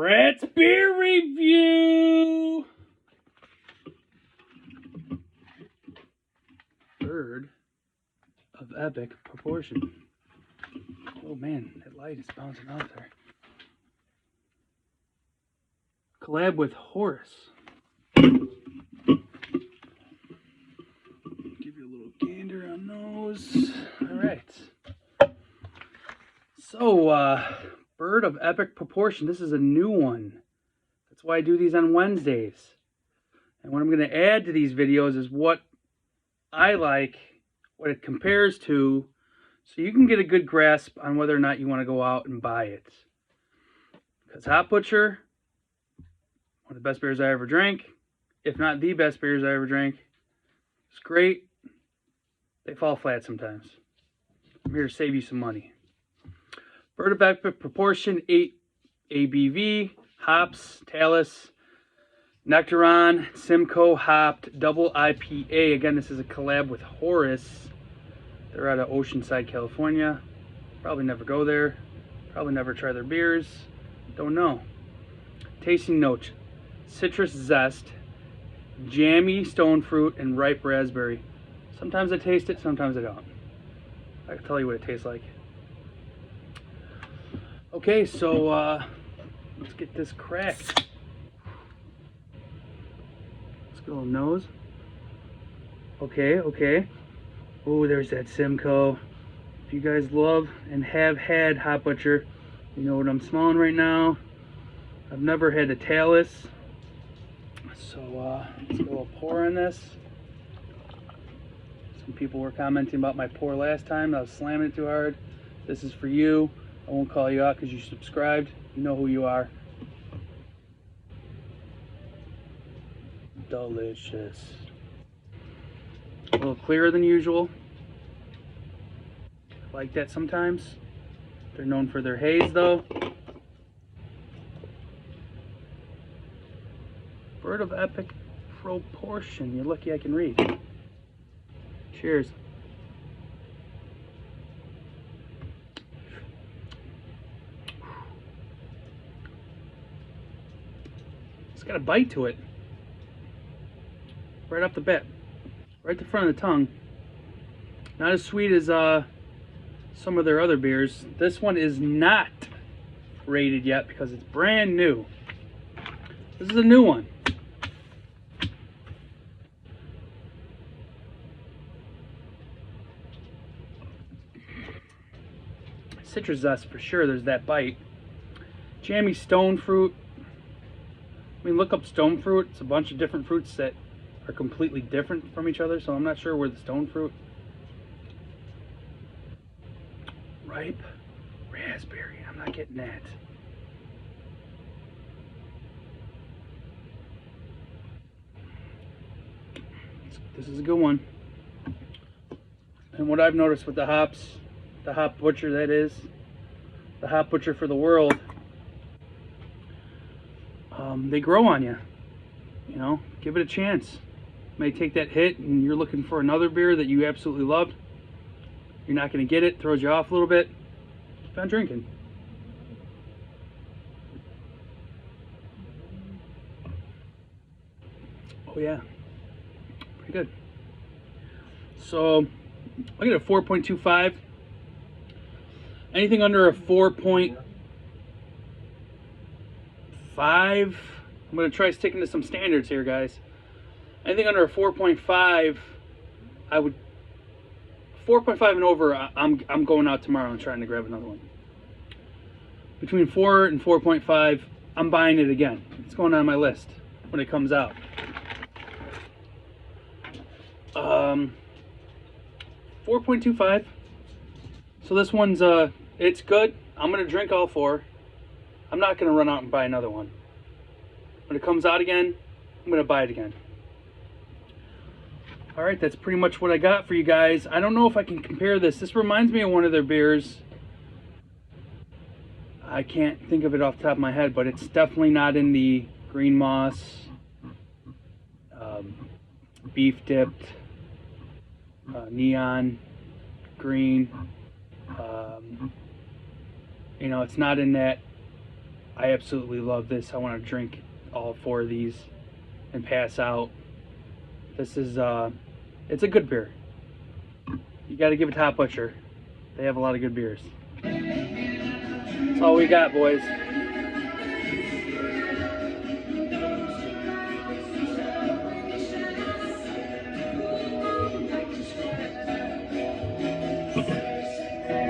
Brett's beer review. Bird of epic proportion. Oh man, that light is bouncing off there. Collab with Horus. Give you a little gander on those. All right. So, Bird of epic proportion. This is a new one. That's why I do these on Wednesdays. And what I'm going to add to these videos is what I like, what it compares to, so you can get a good grasp on whether or not you want to go out and buy it. Because Hopbutcher, one of the best beers I ever drank, if not the best beers I ever drank. It's great. They fall flat sometimes. I'm here to save you some money. Bird of epic proportion, 8 ABV, hops, Talus, Nectaron, Simcoe hopped, double IPA. Again, this is a collab with Horus. They're out of Oceanside, California. Probably never go there. Probably never try their beers. Don't know. Tasting notes: citrus zest, jammy stone fruit, and ripe raspberry. Sometimes I taste it, sometimes I don't. I can tell you what it tastes like. Okay, so let's get this cracked. Let's go nose. Okay. Oh, there's that Simcoe. If you guys love and have had Hopbutcher, you know what I'm smelling right now. I've never had a Talus. So let's go a little pour on this. Some people were commenting about my pour last time. I was slamming it too hard. This is for you. I won't call you out because you subscribed. You know who you are. Delicious. A little clearer than usual. I like that sometimes. They're known for their haze though. Bird of epic proportion. You're lucky I can read. Cheers. It's got a bite to it. Right off the bat. Right the front of the tongue. Not as sweet as some of their other beers. This one is not rated yet because it's brand new. This is a new one. Citrus zest for sure. There's that bite. Jammy stone fruit. I mean, look up stone fruit. It's a bunch of different fruits that are completely different from each other, so I'm not sure where the stone fruit. Ripe raspberry. I'm not getting that. This is a good one. And what I've noticed with the hops, the Hopbutcher that is, the Hopbutcher for the world, they grow on you. You know, give it a chance. May take that hit and you're looking for another beer that you absolutely loved. You're not going to get it, throws you off a little bit. Keep on drinking. Oh yeah, pretty good. So I get a 4.25. Anything under a 4.5, I'm going to try sticking to some standards here, guys. Anything under a 4.5, I would 4.5 and over. I'm going out tomorrow and trying to grab another one. Between 4 and 4.5, I'm buying it again. It's going on my list when it comes out. 4.25. So this one's it's good. I'm gonna drink all 4. I'm not gonna run out and buy another one. When it comes out again, I'm gonna buy it again. Alright, that's pretty much what I got for you guys. I don't know if I can compare this. This reminds me of one of their beers. I can't think of it off the top of my head, but it's definitely not in the green moss, beef dipped, neon green. You know, it's not in that I absolutely love this. I want to drink all 4 of these and pass out. This is, it's a good beer. You got to give it to Hopbutcher. They have a lot of good beers. That's all we got, boys.